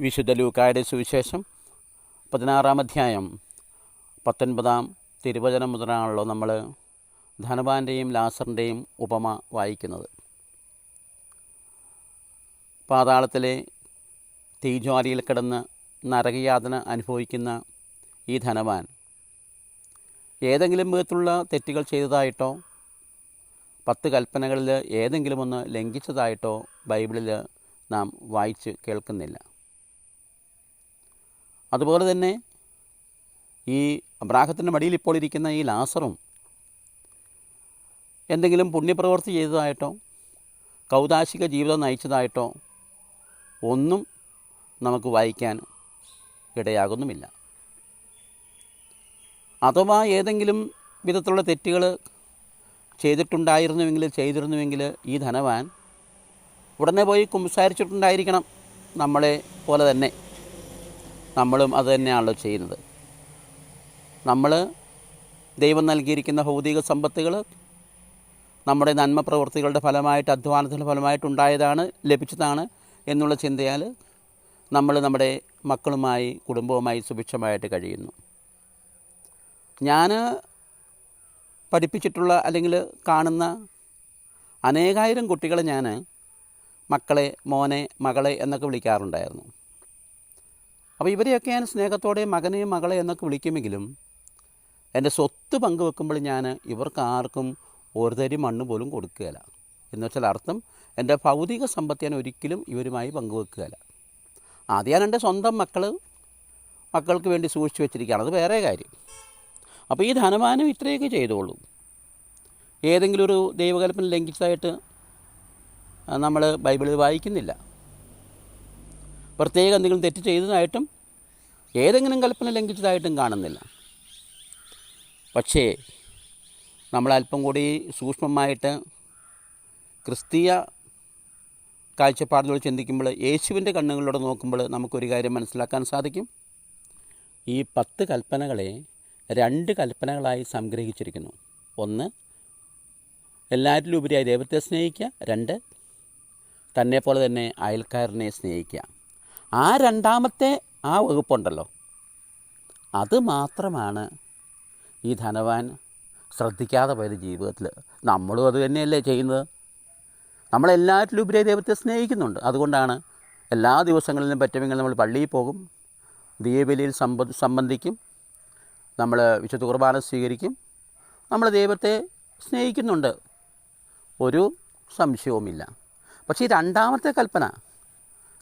വിശുദ്ധ ലൂക്കായുടെ സുവിശേഷം 16-ാം അധ്യായം 19-ാം തിരുവചനം മുതലാണല്ലോ നമ്മൾ ധനവാന്റെയും ലാസറിൻ്റെയും ഉപമ വായിക്കുന്നത്. പാതാളത്തിലെ തീജ്വാലയിൽ കിടന്ന് നരകയാതന അനുഭവിക്കുന്ന ഈ ധനവാൻ ഏതെങ്കിലും വിധത്തിലുള്ള തെറ്റുകൾ ചെയ്തതായിട്ടോ 10 കൽപ്പനകളിൽ ഏതെങ്കിലും ഒന്ന് ലംഘിച്ചതായിട്ടോ ബൈബിളിൽ നാം വായിച്ച് കേൾക്കുന്നില്ല. അതുപോലെ തന്നെ ഈ അബ്രാഹത്തിൻ്റെ മടിയിൽ ഇപ്പോൾ ഇരിക്കുന്ന ഈ ലാസറും എന്തെങ്കിലും പുണ്യപ്രവൃത്തി ചെയ്തതായിട്ടോ കൗദാശിക ജീവിതം നയിച്ചതായിട്ടോ ഒന്നും നമുക്ക് വായിക്കാൻ ഇടയാകുന്നുമില്ല. അഥവാ ഏതെങ്കിലും വിധത്തിലുള്ള തെറ്റുകൾ ചെയ്തിരുന്നുവെങ്കിൽ ഈ ധനവാൻ ഉടനെ പോയി കുമ്പസാരിച്ചിട്ടുണ്ടായിരിക്കണം. നമ്മളെ പോലെ തന്നെ നമ്മളും അത് തന്നെയാണല്ലോ ചെയ്യുന്നത്. നമ്മൾ ദൈവം നൽകിയിരിക്കുന്ന ഭൗതിക സമ്പത്തുകൾ നമ്മുടെ നന്മ പ്രവൃത്തികളുടെ ഫലമായിട്ട്, അധ്വാനത്തിൻ്റെ ഫലമായിട്ടുണ്ടായതാണ്, ലഭിച്ചതാണ് എന്നുള്ള ചിന്തയാൽ നമ്മൾ നമ്മുടെ മക്കളുമായി കുടുംബവുമായി സുഭിക്ഷമായിട്ട് കഴിയുന്നു. ഞാൻ പഠിപ്പിച്ചിട്ടുള്ള അല്ലെങ്കിൽ കാണുന്ന അനേകായിരം കുട്ടികളെ ഞാൻ മക്കളെ, മോനെ, മകളെ എന്നൊക്കെ വിളിക്കാറുണ്ടായിരുന്നു. അപ്പോൾ ഇവരെയൊക്കെ ഞാൻ സ്നേഹത്തോടെ മകനെ, മകളെ എന്നൊക്കെ വിളിക്കുമെങ്കിലും എൻ്റെ സ്വത്ത് പങ്കുവെക്കുമ്പോൾ ഞാൻ ഇവർക്ക് ആർക്കും ഒരു തരി മണ്ണ് പോലും കൊടുക്കുകയില്ല. എന്ന് വെച്ചാൽ അർത്ഥം, എൻ്റെ ഭൗതിക സമ്പത്ത് ഞാൻ ഒരിക്കലും ഇവരുമായി പങ്കുവെക്കുകയില്ല. അത് ഞാൻ എൻ്റെ സ്വന്തം മക്കൾക്ക് വേണ്ടി സൂക്ഷിച്ചു വെച്ചിരിക്കുകയാണ്. അത് വേറെ കാര്യം. അപ്പോൾ ഈ ധനവാനും ഇത്രയൊക്കെ ചെയ്തോളൂ. ഏതെങ്കിലും ഒരു ദൈവകൽപ്പന ലംഘിച്ചതായിട്ട് നമ്മൾ ബൈബിളിൽ വായിക്കുന്നില്ല. പ്രത്യേകം എന്തെങ്കിലും തെറ്റ് ചെയ്തതായിട്ടും ഏതെങ്കിലും കൽപ്പന ലംഘിച്ചതായിട്ടും കാണുന്നില്ല. പക്ഷേ നമ്മൾ അല്പം കൂടി സൂക്ഷ്മമായിട്ട് ക്രിസ്തീയ കാഴ്ചപ്പാടിലൂടെ ചിന്തിക്കുമ്പോൾ, യേശുവിൻ്റെ കണ്ണുകളിലൂടെ നോക്കുമ്പോൾ നമുക്കൊരു കാര്യം മനസ്സിലാക്കാൻ സാധിക്കും. ഈ 10 കൽപ്പനകളെ 2 കൽപ്പനകളായി സംഗ്രഹിച്ചിരിക്കുന്നു. 1, എല്ലാറ്റിലും ഉപരിയായി ദൈവത്തെ സ്നേഹിക്കുക. 2, തന്നെപ്പോലെ തന്നെ അയൽക്കാരനെ സ്നേഹിക്കുക. ആ രണ്ടാമത്തെ ആ വകുപ്പുണ്ടല്ലോ, അത് മാത്രമാണ് ഈ ധനവാൻ ശ്രദ്ധിക്കാതെ പോയത് ജീവിതത്തിൽ. നമ്മളും അത് തന്നെയല്ലേ ചെയ്യുന്നത്. നമ്മളെല്ലാറ്റിലും ഉപരിയായി ദൈവത്തെ സ്നേഹിക്കുന്നുണ്ട്. അതുകൊണ്ടാണ് എല്ലാ ദിവസങ്ങളിലും പറ്റുമെങ്കിൽ നമ്മൾ പള്ളിയിൽ പോകും, ദീപബലിയിൽ സംബന്ധിക്കും, നമ്മൾ വിശുദ്ധ കുർബാന സ്വീകരിക്കും. നമ്മൾ ദൈവത്തെ സ്നേഹിക്കുന്നുണ്ട്, ഒരു സംശയവുമില്ല. പക്ഷേ ഈ രണ്ടാമത്തെ കൽപ്പന,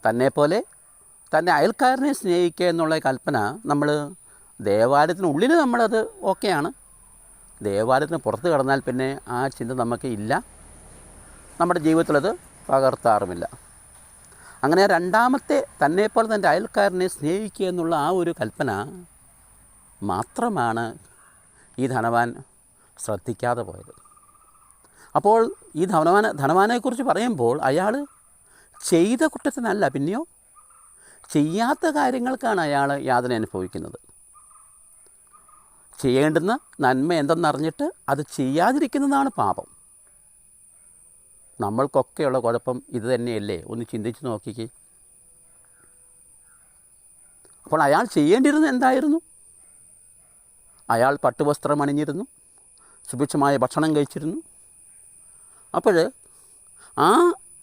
തന്നെപ്പോലെ തന്നെ അയൽക്കാരനെ സ്നേഹിക്കുക എന്നുള്ള കൽപ്പന, നമ്മൾ ദേവാലയത്തിനുള്ളിൽ നമ്മളത് ഓക്കെയാണ്. ദേവാലയത്തിന് പുറത്ത് കടന്നാൽ പിന്നെ ആ ചിന്ത നമുക്ക് ഇല്ല, നമ്മുടെ ജീവിതത്തിലത് പകർത്താറുമില്ല. അങ്ങനെ രണ്ടാമത്തെ, തന്നെപ്പോലെ തന്നെ അയൽക്കാരനെ സ്നേഹിക്കുക എന്നുള്ള ആ ഒരു കൽപ്പന മാത്രമാണ് ഈ ധനവാൻ ശ്രദ്ധിക്കാതെ പോയത്. അപ്പോൾ ഈ ധനവാനെക്കുറിച്ച് പറയുമ്പോൾ അയാൾ ചെയ്ത കുറ്റത്തിനല്ല, പിന്നെയോ ചെയ്യാത്ത കാര്യങ്ങൾക്കാണ് അയാൾ യാതന അനുഭവിക്കുന്നത്. ചെയ്യേണ്ടുന്ന നന്മ എന്തെന്നറിഞ്ഞിട്ട് അത് ചെയ്യാതിരിക്കുന്നതാണ് പാപം. നമ്മൾക്കൊക്കെയുള്ള കുഴപ്പം ഇത് തന്നെയല്ലേ? ഒന്ന് ചിന്തിച്ച് നോക്കിക്കേ. അപ്പോൾ അയാൾ ചെയ്യേണ്ടിയിരുന്നത് എന്തായിരുന്നു? അയാൾ പട്ടുവസ്ത്രം അണിഞ്ഞിരുന്നു, സുഭിക്ഷമായ ഭക്ഷണം കഴിച്ചിരുന്നു. അപ്പോൾ ആ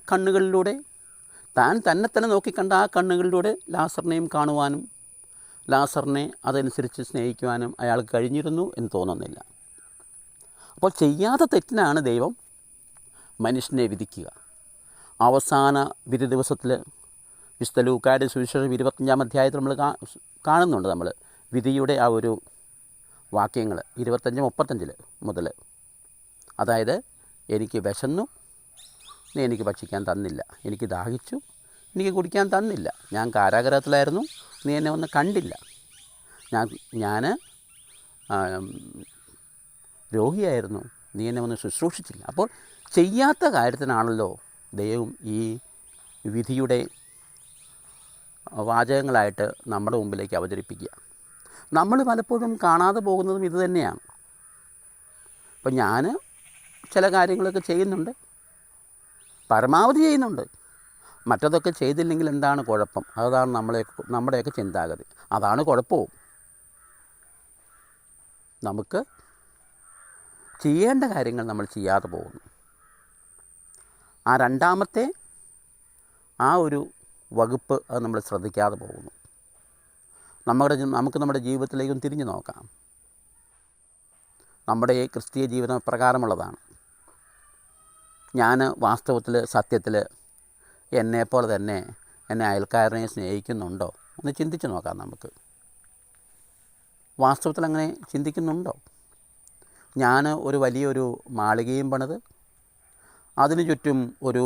കണ്ണുകളിലൂടെ, താൻ തന്നെ നോക്കിക്കണ്ട ആ കണ്ണുകളിലൂടെ ലാസറിനെയും കാണുവാനും ലാസറിനെ അതനുസരിച്ച് സ്നേഹിക്കുവാനും അയാൾക്ക് കഴിഞ്ഞിരുന്നു എന്ന് തോന്നുന്നില്ല. അപ്പോൾ ചെയ്യാത്ത തെറ്റിനാണ് ദൈവം മനുഷ്യനെ വിധിക്കുക. അവസാന വിധി ദിവസത്തിൽ വിശുദ്ധ ലൂക്കായുടെ സുവിശേഷം 25-ാം അധ്യായത്തിൽ നമ്മൾ കാണുന്നുണ്ട്. നമ്മൾ വിധിയുടെ ആ ഒരു വാക്യങ്ങൾ 25-35 മുതൽ. അതായത്, എനിക്ക് വിശന്നു, നീ എനിക്ക് ഭക്ഷിക്കാൻ തന്നില്ല. എനിക്ക് ദാഹിച്ചു, എനിക്ക് കുടിക്കാൻ തന്നില്ല. ഞാൻ കാരാഗൃഹത്തിലായിരുന്നു, നീ എന്നെ ഒന്ന് കണ്ടില്ല. ഞാൻ രോഗിയായിരുന്നു, നീ എന്നെ ഒന്ന് ശുശ്രൂഷിച്ചില്ല. അപ്പോൾ ചെയ്യാത്ത കാര്യത്തിനാണല്ലോ ദൈവം ഈ വിധിയുടെ വാചകങ്ങളായിട്ട് നമ്മുടെ മുമ്പിലേക്ക് അവതരിപ്പിക്കുക. നമ്മൾ പലപ്പോഴും കാണാതെ പോകുന്നതും ഇത് തന്നെയാണ്. അപ്പം ഞാൻ ചില കാര്യങ്ങളൊക്കെ ചെയ്യുന്നുണ്ട്, പരമാവധി ചെയ്യുന്നുണ്ട്. മറ്റതൊക്കെ ചെയ്തില്ലെങ്കിൽ എന്താണ് കുഴപ്പം? അതാണ് നമ്മുടെയൊക്കെ ചിന്താഗതി. അതാണ് കുഴപ്പവും. നമുക്ക് ചെയ്യേണ്ട കാര്യങ്ങൾ നമ്മൾ ചെയ്യാതെ പോകുന്നു. ആ രണ്ടാമത്തെ ആ ഒരു വകുപ്പ് അത് നമ്മൾ ശ്രദ്ധിക്കാതെ പോകുന്നു. നമുക്ക് നമ്മുടെ ജീവിതത്തിലേക്കും തിരിഞ്ഞു നോക്കാം. നമ്മുടെ ഈ ക്രിസ്തീയ ജീവിതം പ്രകാരമുള്ളതാണ്. ഞാൻ വാസ്തവത്തിൽ സത്യത്തിൽ എന്നെപ്പോലെ തന്നെ എന്നെ അയൽക്കാരനെ സ്നേഹിക്കുന്നുണ്ടോ എന്ന് ചിന്തിച്ച് നോക്കാം. നമുക്ക് വാസ്തവത്തിൽ അങ്ങനെ ചിന്തിക്കുന്നുണ്ടോ? ഞാൻ ഒരു വലിയൊരു മാളികയും പണിത് അതിനു ചുറ്റും ഒരു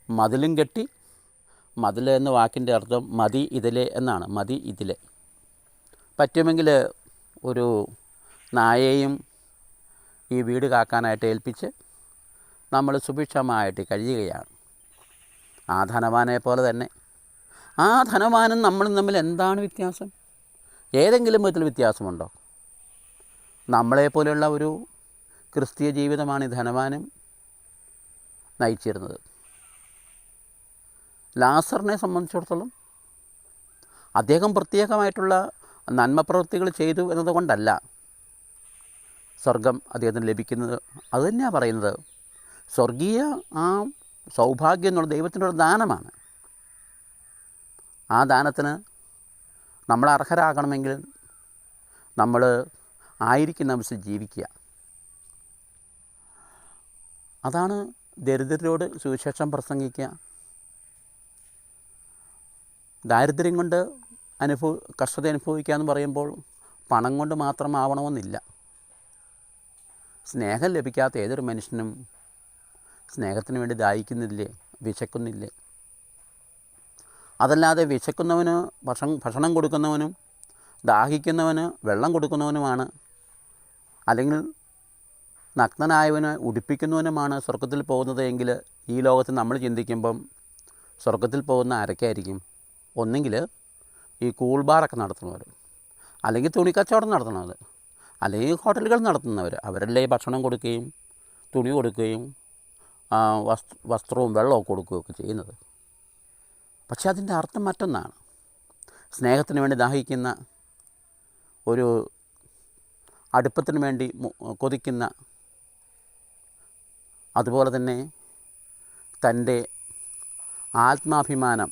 മതിലും കെട്ടി, മതിൽ എന്ന വാക്കിൻ്റെ അർത്ഥം മതി ഇതിലെ എന്നാണ്. മതി ഇതിലെ. പറ്റുമെങ്കിൽ ഒരു നായയെയും ഈ വീട് കാക്കാനായിട്ട് ഏൽപ്പിച്ച് നമ്മൾ സുഭിക്ഷമായിട്ട് കഴിയുകയാണ്. ആ ധനവാനെ പോലെ തന്നെ ആ ധനവാനും നമ്മളും തമ്മിൽ എന്താണ് വ്യത്യാസം? ഏതെങ്കിലും വിധത്തിൽ വ്യത്യാസമുണ്ടോ? നമ്മളെപ്പോലെയുള്ള ഒരു ക്രിസ്തീയ ജീവിതമാണ് ഈ ധനവാനും നയിച്ചിരുന്നത്. ലാസറിനെ സംബന്ധിച്ചിടത്തോളം അദ്ദേഹം പ്രത്യേകമായിട്ടുള്ള നന്മപ്രവൃത്തികൾ ചെയ്തു എന്നതുകൊണ്ടല്ല സ്വർഗം അദ്ദേഹത്തിന് ലഭിക്കുന്നത്. അതുതന്നെയാണ് പറയുന്നത്. സ്വർഗീയ ആ സൗഭാഗ്യം എന്നുള്ള ദൈവത്തിൻ്റെ ഒരു ദാനമാണ്. ആ ദാനത്തിന് നമ്മൾ അർഹരാകണമെങ്കിൽ നമ്മൾ ആയിരിക്കുന്ന അവസ്ഥ ജീവിക്കുക. അതാണ് ദരിദ്രരോട് സുവിശേഷം പ്രസംഗിക്കുക. ദാരിദ്ര്യം കൊണ്ട് കഷ്ടത അനുഭവിക്കുക എന്ന് പറയുമ്പോൾ പണം കൊണ്ട് മാത്രമാവണമെന്നില്ല. സ്നേഹം ലഭിക്കാത്ത ഏതൊരു മനുഷ്യനും സ്നേഹത്തിന് വേണ്ടി ദാഹിക്കുന്നില്ലേ, വിശക്കുന്നില്ലേ? അതല്ലാതെ വിശക്കുന്നവന് ഭക്ഷണം കൊടുക്കുന്നവനും ദാഹിക്കുന്നവന് വെള്ളം കൊടുക്കുന്നവനുമാണ്, അല്ലെങ്കിൽ നഗ്നനായവന് ഉടുപ്പിക്കുന്നവനുമാണ് സ്വർഗത്തിൽ പോകുന്നത് എങ്കിൽ ഈ ലോകത്ത് നമ്മൾ ചിന്തിക്കുമ്പം സ്വർഗത്തിൽ പോകുന്ന ആരൊക്കെയായിരിക്കും? ഒന്നെങ്കിൽ ഈ കൂൾ ബാറൊക്കെ നടത്തുന്നവർ, അല്ലെങ്കിൽ തുണിക്കച്ചവടം നടത്തുന്നവർ, അല്ലെങ്കിൽ ഹോട്ടലുകൾ നടത്തുന്നവർ. അവരല്ലേ ഭക്ഷണം കൊടുക്കുകയും തുണി കൊടുക്കുകയും വസ്ത്രവും വെള്ളമൊക്കെ കൊടുക്കുകയൊക്കെ ചെയ്യുന്നത്. പക്ഷെ അതിൻ്റെ അർത്ഥം മറ്റൊന്നാണ്. സ്നേഹത്തിന് വേണ്ടി ദാഹിക്കുന്ന, ഒരു അടുപ്പത്തിന് വേണ്ടി കൊതിക്കുന്ന, അതുപോലെ തന്നെ തൻ്റെ ആത്മാഭിമാനം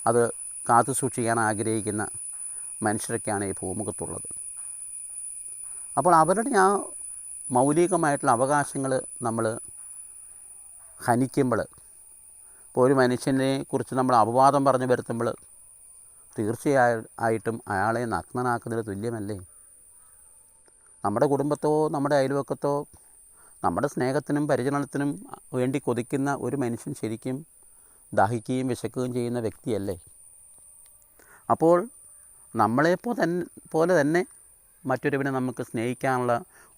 അത് കാത്തു സൂക്ഷിക്കാൻ ആഗ്രഹിക്കുന്ന മനുഷ്യരൊക്കെയാണ് ഈ ഭൂമുഖത്തുള്ളത്. അപ്പോൾ അവരുടെ ആ മൗലികമായിട്ടുള്ള അവകാശങ്ങൾ നമ്മൾ ഹനിക്കുമ്പോൾ, ഇപ്പോൾ ഒരു മനുഷ്യനെ കുറിച്ച് നമ്മൾ അപവാദം പറഞ്ഞു വരുത്തുമ്പോൾ തീർച്ചയായിട്ടും അയാളെ നഗ്നനാക്കുന്നതിന് തുല്യമല്ലേ? നമ്മുടെ കുടുംബത്തോ നമ്മുടെ അയൽവക്കത്തോ നമ്മുടെ സ്നേഹത്തിനും പരിചരണത്തിനും വേണ്ടി കൊതിക്കുന്ന ഒരു മനുഷ്യൻ ശരിക്കും ദാഹിക്കുകയും വിശക്കുകയും ചെയ്യുന്ന വ്യക്തിയല്ലേ? അപ്പോൾ പോലെ തന്നെ മറ്റൊരുവനെ നമുക്ക് സ്നേഹിക്കാനുള്ള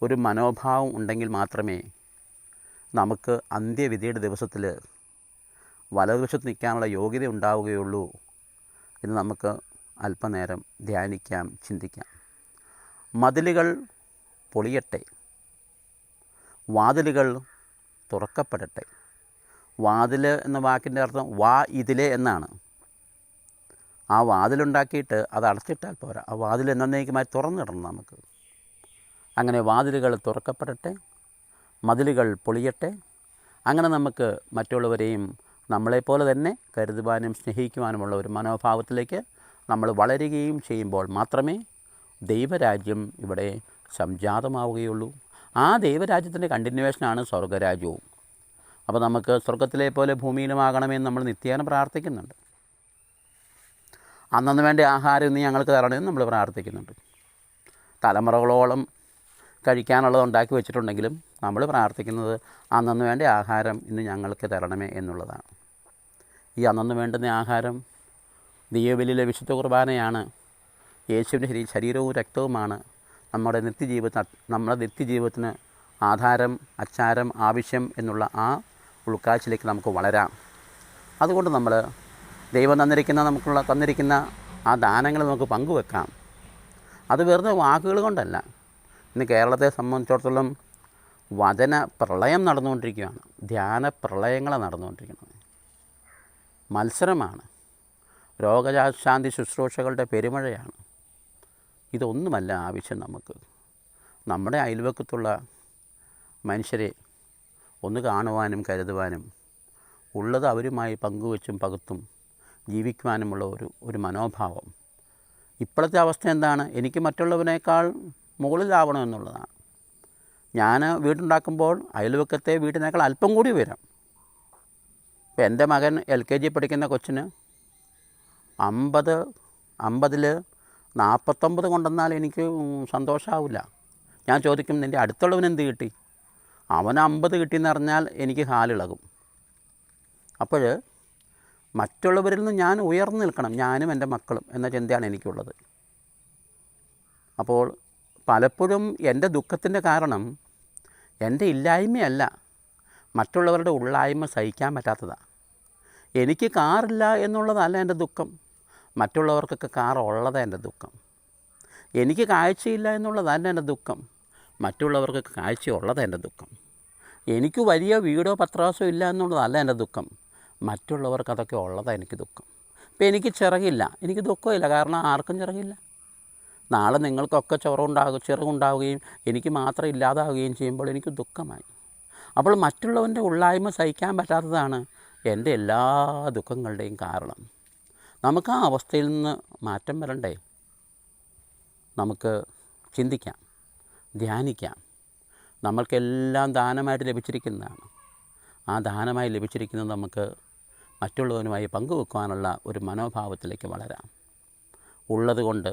ഒരു മനോഭാവം ഉണ്ടെങ്കിൽ മാത്രമേ നമുക്ക് അന്ത്യവിധിയുടെ ദിവസത്തിൽ വലതുവശത്ത് നിൽക്കാനുള്ള യോഗ്യത ഉണ്ടാവുകയുള്ളൂ എന്ന് നമുക്ക് അല്പനേരം ധ്യാനിക്കാം, ചിന്തിക്കാം. മതിലുകൾ പൊളിയട്ടെ, വാതിലുകൾ തുറക്കപ്പെടട്ടെ. വാതിൽ എന്ന വാക്കിൻ്റെ അർത്ഥം വാ ഇതിലെ എന്നാണ്. ആ വാതിലുണ്ടാക്കിയിട്ട് അത് അടച്ചിട്ടാൽ പോരാ, ആ വാതിൽ എന്നേക്കുമായി തുറന്നിടണം നമുക്ക്. അങ്ങനെ വാതിലുകൾ തുറക്കപ്പെടട്ടെ, മതിലുകൾ പൊളിയട്ടെ. അങ്ങനെ നമുക്ക് മറ്റുള്ളവരെയും നമ്മളെപ്പോലെ തന്നെ കരുതുവാനും സ്നേഹിക്കുവാനുമുള്ള ഒരു മനോഭാവത്തിലേക്ക് നമ്മൾ വളരുകയും ചെയ്യുമ്പോൾ മാത്രമേ ദൈവരാജ്യം ഇവിടെ സംജാതമാവുകയുള്ളൂ. ആ ദൈവരാജ്യത്തിൻ്റെ കണ്ടിന്യൂവേഷനാണ് സ്വർഗരാജ്യവും. അപ്പോൾ നമുക്ക് സ്വർഗത്തിലെ പോലെ ഭൂമിയിലുമാകണമെന്ന് നമ്മൾ നിത്യേന പ്രാർത്ഥിക്കുന്നുണ്ട്. അന്നു വേണ്ട ആഹാരം ഇന്ന് ഞങ്ങൾക്ക് തരണമെന്ന് നമ്മൾ പ്രാർത്ഥിക്കുന്നുണ്ട്. തലമുറകളോളം കഴിക്കാനുള്ളത് ഉണ്ടാക്കി വെച്ചിട്ടുണ്ടെങ്കിലും നമ്മൾ പ്രാർത്ഥിക്കുന്നത് അന്നു വേണ്ട ആഹാരം ഇന്ന് ഞങ്ങൾക്ക് തരണമേ എന്നുള്ളതാണ്. ഈ അന്നു വേണ്ടുന്ന ആഹാരം ദൈവബലിയിലെ വിശുദ്ധ കുർബാനയാണ്. യേശുവിൻ്റെ ശരീരവും രക്തവുമാണ് നമ്മുടെ നിത്യജീവിതത്തിന് ആധാരം, അച്ചാരം, ആവശ്യം എന്നുള്ള ആ ഉൾക്കാഴ്ചയിലേക്ക് നമുക്ക് വളരാം. അതുകൊണ്ട് നമ്മൾ ദൈവം തന്നിരിക്കുന്ന ആ ദാനങ്ങൾ നമുക്ക് പങ്കുവെക്കാം. അത് വെറുതെ വാക്കുകൾ കൊണ്ടല്ല. ഇന്ന് കേരളത്തെ സംബന്ധിച്ചിടത്തോളം വചന പ്രളയം നടന്നുകൊണ്ടിരിക്കുകയാണ്, ധ്യാന പ്രളയങ്ങൾ നടന്നുകൊണ്ടിരിക്കുന്നത്. മത്സരമാണ്, രോഗശാന്തി ശുശ്രൂഷകളുടെ പെരുമഴയാണ്. ഇതൊന്നുമല്ല ആവശ്യം നമുക്ക്. നമ്മുടെ അയൽവക്കത്തുള്ള മനുഷ്യരെ ഒന്ന് കാണുവാനും കരുതുവാനും ഉള്ളത് അവരുമായി പങ്കുവെച്ചും പകുത്തും ജീവിക്കുവാനുമുള്ള ഒരു മനോഭാവം. ഇപ്പോഴത്തെ അവസ്ഥ എന്താണ്? എനിക്ക് മറ്റുള്ളവനേക്കാൾ മുകളിലാവണമെന്നുള്ളതാണ്. ഞാൻ വീടുണ്ടാക്കുമ്പോൾ അയൽവക്കത്തെ വീടിനേക്കാൾ അല്പം കൂടി വരാം. ഇപ്പം എൻ്റെ മകൻ LKG പഠിക്കുന്ന കൊച്ചിന് 50 49 കൊണ്ടെന്നാൽ എനിക്ക് സന്തോഷമാവില്ല. ഞാൻ ചോദിക്കും, നിൻ്റെ അടുത്തുള്ളവന് എന്ത് കിട്ടി? അവന് 50 കിട്ടിയെന്ന് പറഞ്ഞാൽ എനിക്ക് ഹാലിളകും. അപ്പോൾ മറ്റുള്ളവരിൽ നിന്ന് ഞാൻ ഉയർന്നു നിൽക്കണം, ഞാനും എൻ്റെ മക്കളും എന്ന ചിന്തയാണ് എനിക്കുള്ളത്. അപ്പോൾ പലപ്പോഴും എൻ്റെ ദുഃഖത്തിൻ്റെ കാരണം എൻ്റെ ഇല്ലായ്മയല്ല, മറ്റുള്ളവരുടെ ഉള്ളായ്മ സഹിക്കാൻ പറ്റാത്തതാണ്. എനിക്ക് കാറില്ല എന്നുള്ളതല്ല എൻ്റെ ദുഃഖം, മറ്റുള്ളവർക്കൊക്കെ കാർ ഉള്ളതാണ് എൻ്റെ ദുഃഖം. എനിക്ക് കാഴ്ചയില്ല എന്നുള്ളതല്ല എൻ്റെ ദുഃഖം, മറ്റുള്ളവർക്കൊക്കെ കാഴ്ചയുള്ളതാണ് എൻ്റെ ദുഃഖം. എനിക്ക് വലിയ വീടോ പത്രാസോ ഇല്ല എന്നുള്ളതല്ല എൻ്റെ ദുഃഖം, മറ്റുള്ളവർക്ക് അതൊക്കെ ഉള്ളതാണ് എനിക്ക് ദുഃഖം. ഇപ്പം എനിക്ക് ചിറകില്ല, എനിക്ക് ദുഃഖമില്ല, കാരണം ആർക്കും ചിറകില്ല. നാളെ നിങ്ങൾക്കൊക്കെ ചിറകുണ്ടാവുകയും എനിക്ക് മാത്രം ഇല്ലാതാവുകയും ചെയ്യുമ്പോൾ എനിക്ക് ദുഃഖമായി. അപ്പോൾ മറ്റുള്ളവൻ്റെ ഉള്ളായ്മ സഹിക്കാൻ പറ്റാത്തതാണ് എൻ്റെ എല്ലാ ദുഃഖങ്ങളുടെയും കാരണം. നമുക്ക് ആ അവസ്ഥയിൽ നിന്ന് മാറ്റം വരണ്ടേ? നമുക്ക് ചിന്തിക്കാം, ധ്യാനിക്കാം. നമ്മൾക്കെല്ലാം ദാനമായിട്ട് ലഭിച്ചിരിക്കുന്നതാണ്. ആ ദാനമായി ലഭിച്ചിരിക്കുന്നത് നമുക്ക് മറ്റുള്ളവരുമായി പങ്കുവെക്കുവാനുള്ള ഒരു മനോഭാവത്തിലേക്ക് വളരാം. ഉള്ളതുകൊണ്ട്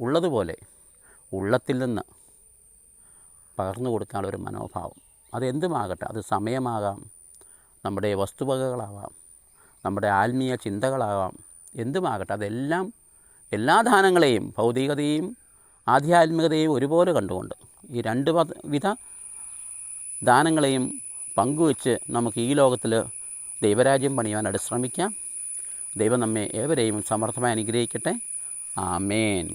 ഉള്ളതുപോലെ ഉള്ളത്തിൽ നിന്ന് പകർന്നു കൊടുക്കാനുള്ളൊരു മനോഭാവം. അതെന്തുമാകട്ടെ, അത് സമയമാകാം, നമ്മുടെ വസ്തുവകകളാവാം, നമ്മുടെ ആത്മീയ ചിന്തകളാവാം, എന്തുമാകട്ടെ, അതെല്ലാം എല്ലാ ദാനങ്ങളെയും, ഭൗതികതയും ആധ്യാത്മികതയും ഒരുപോലെ കണ്ടുകൊണ്ട് ഈ രണ്ട് വിധ ദാനങ്ങളെയും പങ്കുവെച്ച് നമുക്ക് ഈ ലോകത്തിൽ ദൈവരാജ്യം പണിയുവാനായിട്ട് ശ്രമിക്കാം. ദൈവം നമ്മെ ഏവരെയും സമർത്ഥമായി അനുഗ്രഹിക്കട്ടെ. ആമേൻ.